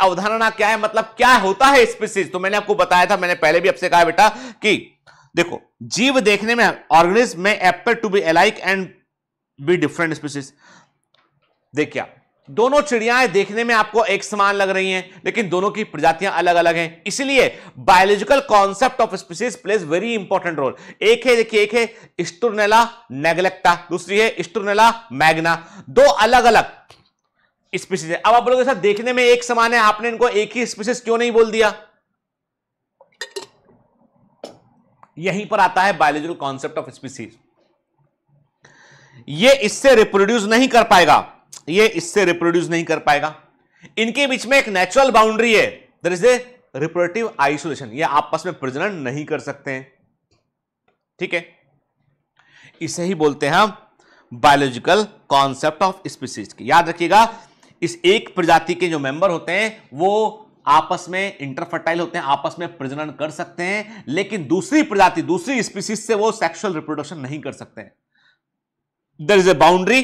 अवधारणा क्या है, मतलब क्या होता है स्पीसीज, तो मैंने आपको बताया था, मैंने पहले भी आपसे कहा बेटा कि देखो जीव देखने में ऑर्गेनिज्म में appear to be alike and be different species. देखिए दोनों चिड़ियाएं देखने में आपको एक समान लग रही हैं, लेकिन दोनों की प्रजातियां अलग अलग हैं, इसलिए biological concept of species plays very important role. एक है, देखिए एक है स्टुरनेला नेग्लेक्टा, दूसरी है स्टुरनेला मैग्ना, दो अलग अलग स्पीसीज है। अब आप बोलोगे सर देखने में एक समान है, आपने इनको एक ही स्पीसीज क्यों नहीं बोल दिया? यहीं पर आता है बायोलॉजिकल कॉन्सेप्ट ऑफ स्पीसीज। ये इससे रिप्रोड्यूस नहीं कर पाएगा, ये इससे रिप्रोड्यूस नहीं कर पाएगा, इनके बीच में एक नेचुरल बाउंड्री है, there is a reproductive isolation, ये आपस में प्रजनन नहीं कर सकते हैं, ठीक है। इसे ही बोलते हैं हम बायोलॉजिकल कॉन्सेप्ट ऑफ स्पीसीज की। याद रखिएगा इस एक प्रजाति के जो मेंबर होते हैं वो आपस में इंटरफर्टाइल होते हैं, आपस में प्रजनन कर सकते हैं, लेकिन दूसरी प्रजाति दूसरी स्पीसीज से वो सेक्सुअल रिप्रोडक्शन नहीं कर सकते हैं। There is a boundary,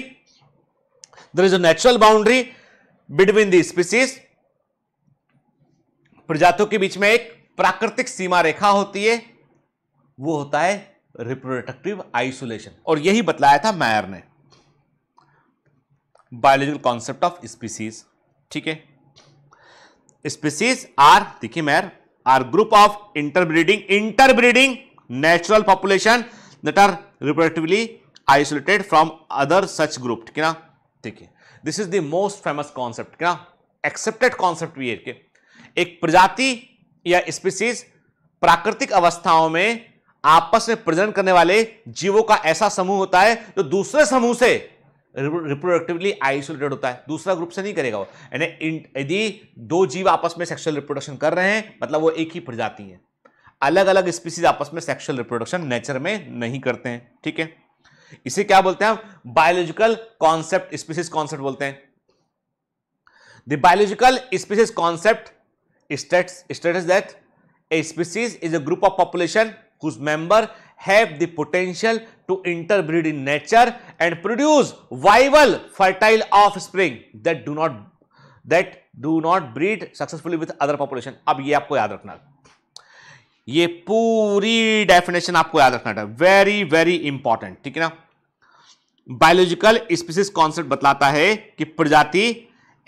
there is a natural boundary between the species, प्रजातियों के बीच में एक प्राकृतिक सीमा रेखा होती है, वो होता है रिप्रोडक्टिव आइसोलेशन, और यही बतलाया था मेयर ने बायोलॉजिकल कॉन्सेप्ट ऑफ स्पीसीज, ठीक है। स्पीसीज आर, देखिए Mayr, are group of interbreeding natural population that are reproductively isolated from other such group, ठीक है ना। देखिए this is the most famous concept, क्या एक्सेप्टेड कॉन्सेप्ट भी है। एक प्रजाति या स्पीसीज प्राकृतिक अवस्थाओं में आपस में प्रजनन करने वाले जीवों का ऐसा समूह होता है जो दूसरे समूह से रिप्रोडक्टिवली आइसोलेटेड होता है, दूसरा ग्रुप से नहीं करेगा वो। यानी यदि दो जीव आपस में सेक्सुअल रिप्रोडक्शन कर रहे हैं मतलब वो एक ही प्रजाति है, अलग अलग स्पीसीज आपस में सेक्सुअल रिप्रोडक्शन नेचर में नहीं करते हैं, ठीक है। इसे क्या बोलते हैं हम? बायोलॉजिकल कॉन्सेप्ट स्पीसीज कॉन्सेप्ट बोलते हैं। The biological species concept states that a species is a group of population whose member have the potential to interbreed in nature and produce viable fertile offspring that do not breed successfully with other population। अब ये आपको याद रखना, ये पूरी definition आपको याद रखना है, वेरी वेरी इंपॉर्टेंट, ठीक है ना। बायोलॉजिकल स्पीसीज कॉन्सेप्ट बतलाता है कि प्रजाति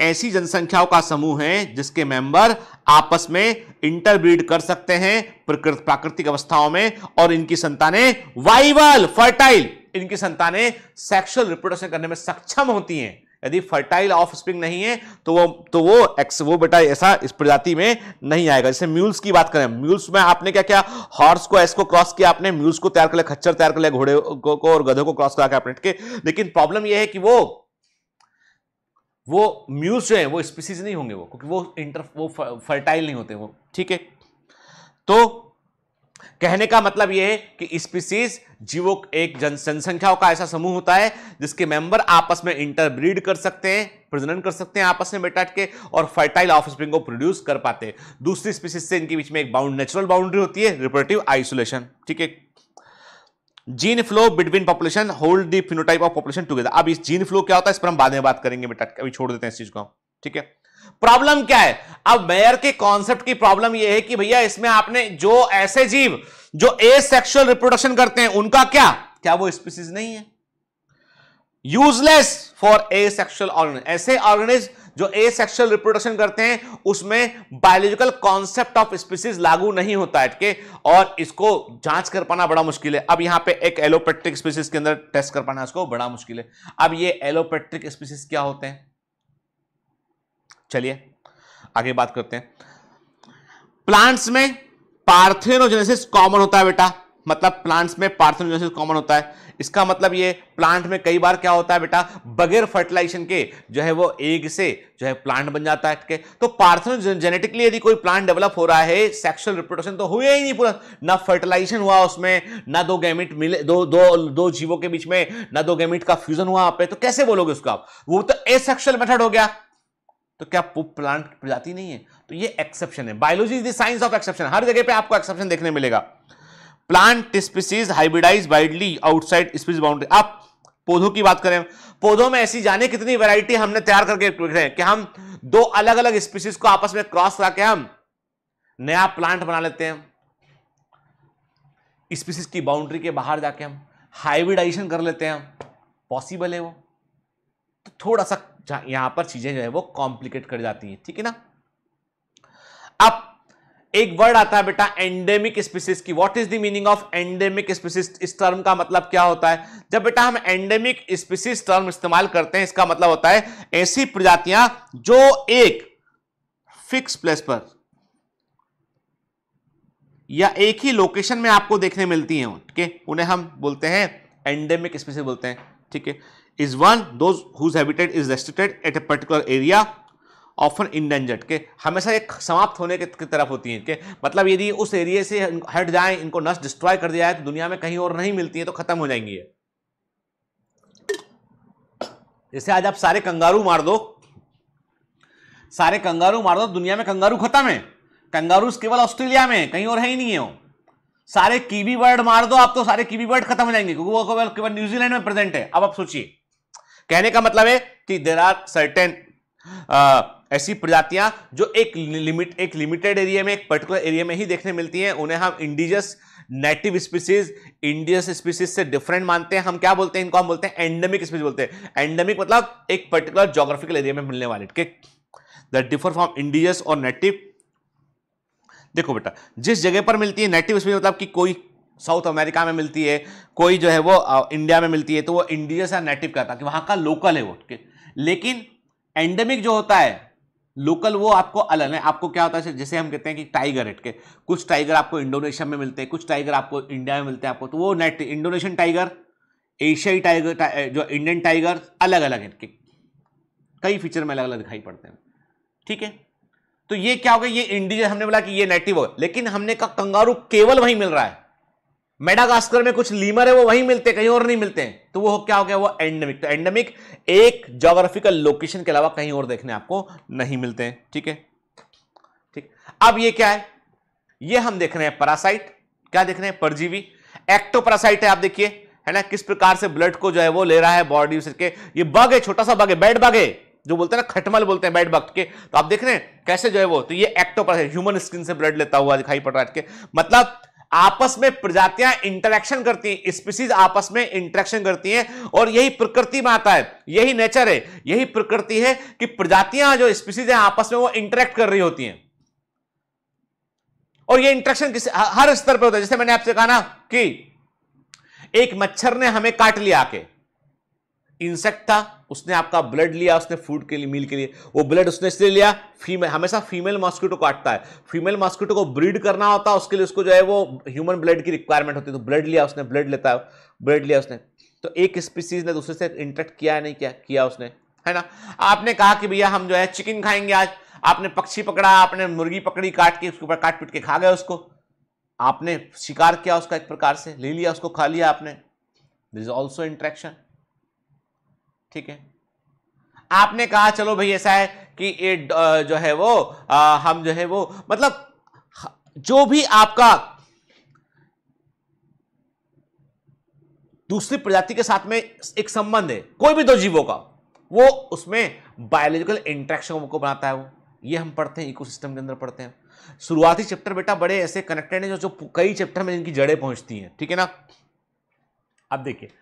ऐसी जनसंख्याओं का समूह है जिसके मेंबर आपस में इंटरब्रीड कर सकते हैं प्राकृतिक अवस्थाओं में, और इनकी संतानें वाइबल फर्टाइल, इनकी संतानें सेक्सुअल रिप्रोडक्शन करने में सक्षम होती हैं। यदि फर्टाइल ऑफस्प्रिंग नहीं है तो वो बेटा ऐसा इस प्रजाति में नहीं आएगा। जैसे म्यूल्स की बात करें, म्यूल्स में आपने क्या किया, हॉर्स को एस को क्रॉस किया, आपने म्यूल्स को तैयार कर लिया, खच्चर तैयार कर लिया, घोड़े को और गधों को क्रॉस करा के आपने, ठीक है। लेकिन प्रॉब्लम यह है कि वो म्यूल्स जो है वो स्पीसीज नहीं होंगे, वो क्योंकि वो फर्टाइल नहीं होते वो, ठीक है। तो कहने का मतलब यह है कि स्पीसीज जीवों एक जनसंख्याओं का ऐसा समूह होता है जिसके मेंबर आपस में इंटरब्रीड कर सकते हैं, प्रजनन कर सकते हैं आपस में बेटा के, और फर्टाइल ऑफस्प्रिंग को प्रोड्यूस कर पाते हैं। दूसरी स्पीसीज से इनके बीच में एक नेचुरल बाउंड्री होती है, रिप्रोडक्टिव आइसोलेशन, ठीक है। Gene flow between population hold the phenotype of population together. अब इस जीन फ्लो क्या होता है इस पर हम बाद में बात करेंगे बेटा, अभी छोड़ देते हैं इस चीज को, ठीक है। प्रॉब्लम क्या है? अब मेयर के कॉन्सेप्ट की प्रॉब्लम यह है कि भैया इसमें आपने जो ऐसे जीव जो एसेक्सुअल रिप्रोडक्शन करते हैं उनका क्या वो स्पीसीज नहीं है? यूजलेस फॉर एसेक्सुअल ऑर्गेनिज्म, ऐसे ऑर्गेनिज्म जो एसेक्सुअल रिप्रोडक्शन करते हैं उसमें बायोलॉजिकल कॉन्सेप्ट ऑफ स्पीसीज लागू नहीं होता है, ठीक है, और इसको जांच कर पाना बड़ा मुश्किल है। अब यहां पे एक एलोपेट्रिक स्पीसीज के अंदर टेस्ट कर पाना इसको बड़ा मुश्किल है। अब ये एलोपेट्रिक स्पीसीज क्या होते हैं, चलिए आगे बात करते हैं। प्लांट्स में पार्थेनोजेनेसिस कॉमन होता है बेटा, मतलब प्लांट्स में पार्थेनोजेनेसिस कॉमन होता है। इसका मतलब ये प्लांट में कई बार क्या होता है बेटा, बगैर फर्टिलाइजेशन के जो है वो एग से जो है प्लांट बन जाता है, ठीक है। तो पार्थेनोजेनेटिकली यदि कोई प्लांट डेवलप हो रहा है, सेक्सुअल रिप्रोडक्शन तो हुआ ही नहीं पूरा, ना फर्टिलाइजेशन हुआ उसमें, ना दो गैमेट मिले, दो जीवों के बीच में ना दो गैमेट का फ्यूजन हुआ वहां पे, तो कैसे बोलोगे उसका? वो तो एसेक्सुअल मेथड हो गया, तो क्या प्लांट प्रजाति नहीं है? तो ये एक्सेप्शन है। Biology is the science of exception, हर जगह पे आपको एक्सेप्शन देखने मिलेगा। Plant species hybridize widely outside species boundary. आप पौधों की बात करें, पौधों में ऐसी जाने कितनी वैरायटी हमने तैयार करके रखे हैं कि हम दो अलग अलग स्पीसीज को आपस में क्रॉस करा के हम नया प्लांट बना लेते हैं। स्पीसीज की बाउंड्री के बाहर जाके हम हाइब्रिडाइजेशन कर लेते हैं, पॉसिबल है वो। तो थोड़ा सा यहां पर चीजें जो है वो कॉम्प्लिकेट कर जाती हैं, ठीक है ना। अब एक वर्ड आता है बेटा एंडेमिक स्पीसीज की। What is the meaning of endemic species? इस टर्म का मतलब क्या होता है? जब बेटा हम एंडेमिक स्पीसीज टर्म इस्तेमाल करते हैं, इसका मतलब होता है ऐसी प्रजातियां जो एक फिक्स प्लेस पर या एक ही लोकेशन में आपको देखने मिलती हैं, ठीक है, उन्हें हम बोलते हैं एंडेमिक स्पीसीज बोलते हैं, ठीक है। Is one those whose habitat is restricted at a particular area often endangered, के हमेशा एक समाप्त होने की तरफ होती हैं, के मतलब यदि उस एरिया से हट जाएं, इनको नष्ट डिस्ट्रॉय कर दिया है तो दुनिया में कहीं और नहीं मिलती है, तो खत्म हो जाएंगी ये। जैसे आज आप सारे कंगारू मार दो, सारे कंगारू मार दो, दुनिया में कंगारू खत्म है। कंगारूस केवल ऑस्ट्रेलिया में, कहीं और है ही नहीं है वो। सारे कीवी बर्ड मार दो आप, तो सारे कीवी बर्ड खत्म हो जाएंगे क्योंकि वो केवल न्यूजीलैंड में प्रेजेंट है। अब आप सोचिए, कहने का मतलब है कि देयर आर सर्टेन ऐसी प्रजातियां जो एक लिमिटेड एरिया में, एक पर्टिकुलर एरिया में ही देखने मिलती हैं, उन्हें हम indigenous native species, indigenous species से डिफरेंट मानते हैं। हम क्या बोलते हैं इनको? हम बोलते हैं एंडेमिक स्पीसीज बोलते हैं। एंडेमिक मतलब एक पर्टिकुलर ज्योग्राफिकल एरिया में मिलने वाले, दैट डिफर फ्रॉम इंडिजियस और नेटिव। देखो बेटा, जिस जगह पर मिलती है नेटिव स्पीसीज मतलब कि कोई साउथ अमेरिका में मिलती है, कोई जो है वो इंडिया में मिलती है, तो वो इंडिजियस या नेटिव कहता है कि वहां का लोकल है वो, लेकिन एंडेमिक जो होता है लोकल, वो आपको अलग है। आपको क्या होता है, जैसे हम कहते हैं कि टाइगर है, के कुछ टाइगर आपको इंडोनेशिया में मिलते हैं, कुछ टाइगर आपको इंडिया में मिलते हैं आपको, तो वो नेट इंडोनेशियन टाइगर, एशियाई टाइगर, जो इंडियन टाइगर अलग अलग है, कई फीचर में अलग अलग दिखाई पड़ते हैं, ठीक है। तो ये क्या हो गया, ये इंडिजियस हमने बोला कि ये नेटिव हो, लेकिन हमने कहा कंगारू केवल वहीं मिल रहा है। मेडागास्कर में कुछ लीमर है वो वहीं मिलते हैं, कहीं और नहीं मिलते हैं, तो वो क्या हो गया, वो एंडेमिक। तो एंडेमिक एक ज्योग्राफिकल लोकेशन के अलावा कहीं और देखने आपको नहीं मिलते हैं, ठीक है। ठीक, अब ये क्या है, ये हम देख रहे हैं पैरासाइट। क्या देख रहे हैं? परजीवी। एक्टोपैरासाइट है, आप देखिए, है ना, किस प्रकार से ब्लड को जो है वो ले रहा है बॉडी से। ये बग है, छोटा सा बग है, बेड बग है, जो बोलते हैं ना खटमल बोलते हैं बेड बग के। तो आप देख रहे हैं कैसे जो है वो, तो ये एक्टोपैरासाइट ह्यूमन स्किन से ब्लड लेता हुआ दिखाई पड़ रहा है। मतलब आपस में प्रजातियां इंटरेक्शन करती हैं, स्पीसीज आपस में इंटरेक्शन करती हैं, और यही प्रकृति में आता है, यही नेचर है, यही प्रकृति है कि प्रजातियां जो स्पीसीज हैं आपस में वो इंटरेक्ट कर रही होती हैं। और ये इंटरेक्शन हर स्तर पे होता है। जैसे मैंने आपसे कहा ना कि एक मच्छर ने हमें काट लिया आके, इंसेक्ट था, उसने आपका ब्लड लिया, उसने फूड के लिए, मील के लिए, वो ब्लड उसने इसलिए लिया, फीमेल हमेशा फीमेल मॉस्किटो काटता है, फीमेल मॉस्किटो को ब्रीड करना होता है, उसके लिए उसको जो है वो ह्यूमन ब्लड की रिक्वायरमेंट होती है, तो ब्लड लिया उसने, ब्लड लेता है, ब्लड लिया उसने। तो एक स्पीसीज ने दूसरे से इंटरेक्ट किया है, नहीं किया उसने, है ना। आपने कहा कि भैया हम जो है चिकन खाएंगे आज, आपने पक्षी पकड़ा, आपने मुर्गी पकड़ी, काट के उसके ऊपर काट पीट के खा गए उसको, आपने शिकार किया उसका, एक प्रकार से ले लिया उसको, खा लिया आपने, दिस इज ऑल्सो इंटरेक्शन, ठीक है। आपने कहा चलो भाई ऐसा है कि ये जो है वो हम जो है वो, मतलब जो भी आपका दूसरी प्रजाति के साथ में एक संबंध है, कोई भी दो जीवों का, वो उसमें बायोलॉजिकल इंटरेक्शन को बनाता है वो। ये हम पढ़ते हैं, इकोसिस्टम के अंदर पढ़ते हैं। शुरुआती चैप्टर बेटा बड़े ऐसे कनेक्टेड हैं जो कई चैप्टर में इनकी जड़ें पहुंचती हैं, ठीक है ना। अब देखिए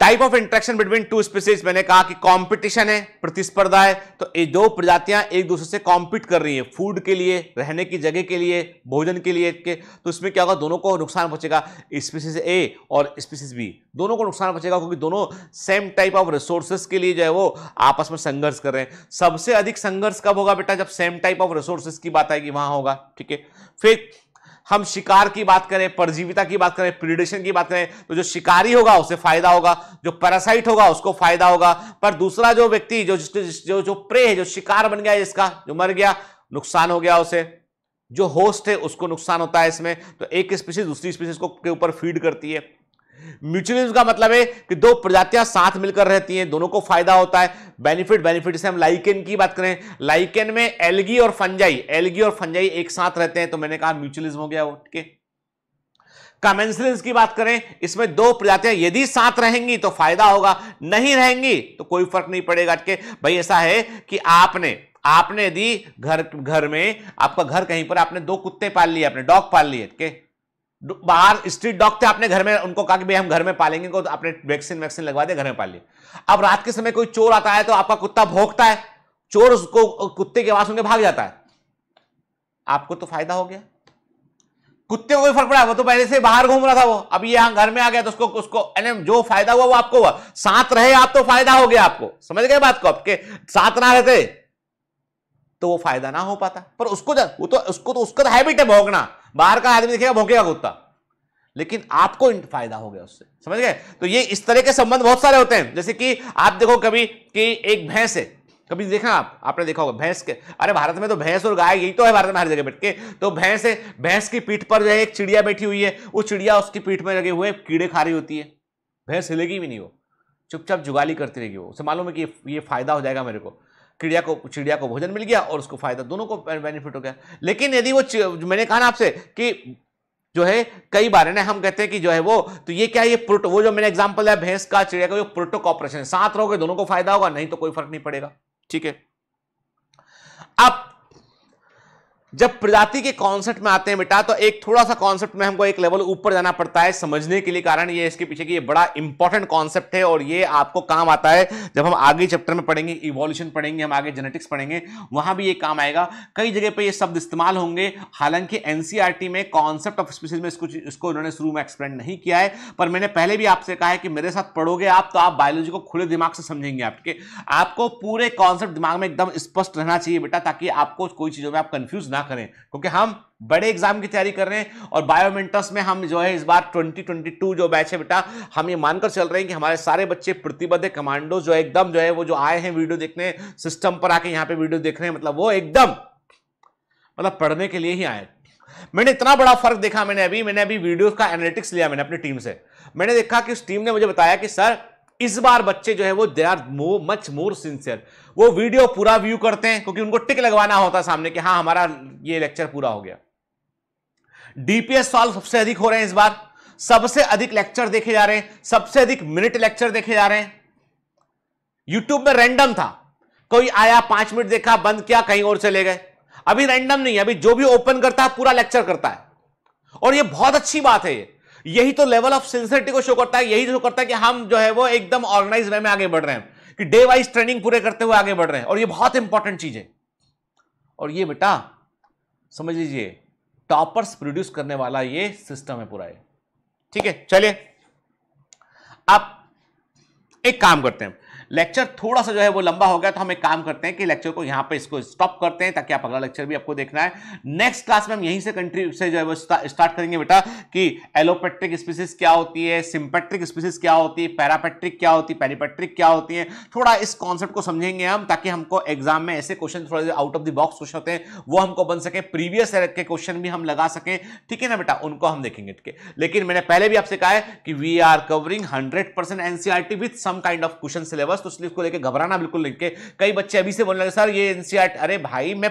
type of interaction between two species, मैंने कहा कि कंपटीशन है, प्रतिस्पर्धा है, तो ये दो प्रजातियां एक दूसरे से कॉम्पीट कर रही हैं फूड के लिए, रहने की जगह के लिए, भोजन के लिए तो इसमें क्या होगा, दोनों को नुकसान पहुंचेगा। स्पीसीज ए और स्पीसीज बी दोनों को नुकसान पहुंचेगा, क्योंकि दोनों सेम टाइप ऑफ रिसोर्सेज के लिए जो है वो आपस में संघर्ष कर रहे हैं। सबसे अधिक संघर्ष कब होगा बेटा, जब सेम टाइप ऑफ रिसोर्सेज की बात आएगी, वहां होगा, ठीक है। फिर हम शिकार की बात करें, परजीविता की बात करें, प्रीडेशन की बात करें, तो जो शिकारी होगा उसे फायदा होगा, जो पैरासाइट होगा उसको फायदा होगा, पर दूसरा जो व्यक्ति जो प्रे है, जो शिकार बन गया, जिसका जो मर गया, नुकसान हो गया उसे। जो होस्ट है उसको नुकसान होता है इसमें। तो एक स्पीशीज दूसरी स्पीशीज को के ऊपर फीड करती है। म्यूचुअलिज्म का मतलब है कि दो प्रजातियां साथ मिलकर रहती हैं, दोनों को फायदा होता है। बेनिफिट से हम लाइकेन की बात करें, लाइकेन में एल्गी और फंजाई एक साथ रहते हैं, तो मैंने कहा म्यूचुअलिज्म हो गया वो, ठीक है। कमेंसरेंस की बात करें, इसमें दो प्रजातियां यदि साथ रहेंगी तो फायदा होगा, नहीं रहेंगी तो कोई फर्क नहीं पड़ेगा। कि भाई ऐसा है कि आपने यदि घर में, आपका घर कहीं पर, आपने दो कुत्ते पाल लिए, आपने डॉग पाल लिए, के बाहर स्ट्रीट डॉग थे, आपने घर में उनको कहा कि भाई हम घर में पालेंगे को, तो आपने वैक्सीन लगवा दिया, घर में पाल लिए। अब रात के समय कोई चोर आता है तो आपका कुत्ता भौंकता है, चोर उसको कुत्ते की आवाज सुन के भाग जाता है, आपको तो फायदा हो गया, कुत्ते को कोई फर्क पड़ा, वो तो पहले से बाहर घूम रहा था, वो अब ये यहां घर में आ गया तो उसको जो फायदा हुआ वो आपको हुआ, साथ रहे आप तो फायदा हो गया आपको, समझ गए बात को, आपके साथ ना रहते तो वो फायदा ना हो पाता। पर उसको तो उसका तो हैबिट है भौंकना, बाहर का आदमी दिखेगा भौंकेगा कुत्ता, लेकिन आपको फायदा हो गया उससे, समझ गए। तो ये इस तरह के संबंध बहुत सारे होते हैं। जैसे कि आप देखो कभी कि एक भैंस है, कभी देखा आपने देखा होगा भैंस के, अरे भारत में तो भैंस और गाय यही तो है भारत में हर जगह बैठ के, तो भैंस है, भैंस की पीठ पर जो है एक चिड़िया बैठी हुई है, वो चिड़िया उसकी पीठ में लगे हुए कीड़े खा रही होती है, भैंस हिलेगी भी नहीं, वो चुपचाप जुगाली करती रहेगी, वो उसे मालूम है कि ये फायदा हो जाएगा मेरे को, चिड़िया को भोजन मिल गया और उसको फायदा, दोनों को बेनिफिट हो गया। लेकिन यदि वो, मैंने कहा ना आपसे कि जो है कई बार है ना हम कहते हैं कि जो है वो, तो ये क्या है, ये वो जो मैंने एग्जांपल है भैंस का चिड़िया का, प्रोटो कॉपरेशन, साथ रहोगे दोनों को फायदा होगा, नहीं तो कोई फर्क नहीं पड़ेगा, ठीक है। अब जब प्रजाति के कॉन्सेप्ट में आते हैं बेटा, तो एक थोड़ा सा कॉन्सेप्ट में हमको एक लेवल ऊपर जाना पड़ता है समझने के लिए, कारण ये इसके पीछे की ये बड़ा इंपॉर्टेंट कॉन्सेप्ट है और ये आपको काम आता है जब हम आगे चैप्टर में पढ़ेंगे, इवोल्यूशन पढ़ेंगे, हम आगे जेनेटिक्स पढ़ेंगे, वहां भी ये काम आएगा। कई जगह पे ये शब्द इस्तेमाल होंगे, हालांकि एनसीईआरटी में कॉन्सेप्ट ऑफ स्पीसीज में इसको उन्होंने शुरू में एक्सप्लेन नहीं किया है, पर मैंने पहले भी आपसे कहा है कि मेरे साथ पढ़ोगे आप तो आप बायोलॉजी को खुले दिमाग से समझेंगे, आपको पूरे कॉन्सेप्ट दिमाग में एकदम स्पष्ट रहना चाहिए बेटा, ताकि आपको कोई चीजों में आप कंफ्यूज ना करें, क्योंकि हम बड़े एग्जाम की तैयारी कर रहे हैं और बायोमेंटस में हम जो है इस बार 2022 जो बैच है बेटा, हम ये मानकर चल रहे हैं कि हमारे सारे बच्चे प्रतिबद्ध कमांडो जो एकदम जो है वो जो आए हैं वीडियो देखने, सिस्टम पर आके यहाँ पे वीडियो देख रहे हैं, मतलब वो एकदम पढ़ने के लिए ही आए। मैंने इतना बड़ा फर्क देखा, मैंने अभी वीडियो का एनालिटिक्स लिया मैंने अपनी टीम से, मैंने देखा कि उस टीम ने मुझे बताया कि सर इस बार बच्चे जो है वो they are much more sincere, वो वीडियो पूरा व्यू करते हैं क्योंकि उनको टिक लगवाना होता है सामने कि हाँ हमारा ये लेक्चर पूरा हो गया। डीपीएस सॉल्व सबसे अधिक हो रहे हैं इस बार, सबसे अधिक लेक्चर देखे जा रहे हैं, सबसे अधिक मिनट लेक्चर देखे जा रहे हैं। यूट्यूब में रैंडम था, कोई आया 5 मिनट देखा बंद किया कहीं और चले गए, अभी रैंडम नहीं है, अभी जो भी ओपन करता है पूरा लेक्चर करता है, और ये बहुत अच्छी बात है। यही तो लेवल ऑफ सिंसियरिटी को शो करता है, यही शो करता है कि हम जो है वो एकदम ऑर्गेनाइज वे में आगे बढ़ रहे हैं, कि डे वाइज ट्रेनिंग पूरे करते हुए आगे बढ़ रहे हैं, और ये बहुत इंपॉर्टेंट चीज है। और ये बेटा समझ लीजिए टॉपर्स प्रोड्यूस करने वाला ये सिस्टम है पूरा ये, ठीक है। चलिए आप एक काम करते हैं, लेक्चर थोड़ा सा जो है वो लंबा हो गया, तो हम एक काम करते हैं कि लेक्चर को यहां पे इसको स्टॉप करते हैं, ताकि आप अगला लेक्चर भी आपको देखना है। नेक्स्ट क्लास में हम यहीं से कंट्री से जो है वो स्टार्ट करेंगे बेटा, कि एलोपेट्रिक स्पीसीज क्या होती है, सिंपेट्रिक स्पीसीज क्या होती है, पैरापेट्रिक क्या होती है, पेरिपेट्रिक क्या होती है, थोड़ा इस कॉन्सेप्ट को समझेंगे हम, ताकि हमको एग्जाम में ऐसे क्वेश्चन थोड़े out of the box question होते हैं वो हमको बन सके, प्रीवियस ईयर के क्वेश्चन भी हम लगा सकें, ठीक है ना बेटा, उनको हम देखेंगे, ठीक है। लेकिन मैंने पहले भी आपसे कहा है कि we are covering 100% NCERT with some kind of question syllabus, तो इसलिए इसको लेके घबराना बिल्कुल नहीं। कई बच्चे अभी से बोलने लगे सर ये एनसीईआरटी, अरे भाई मैं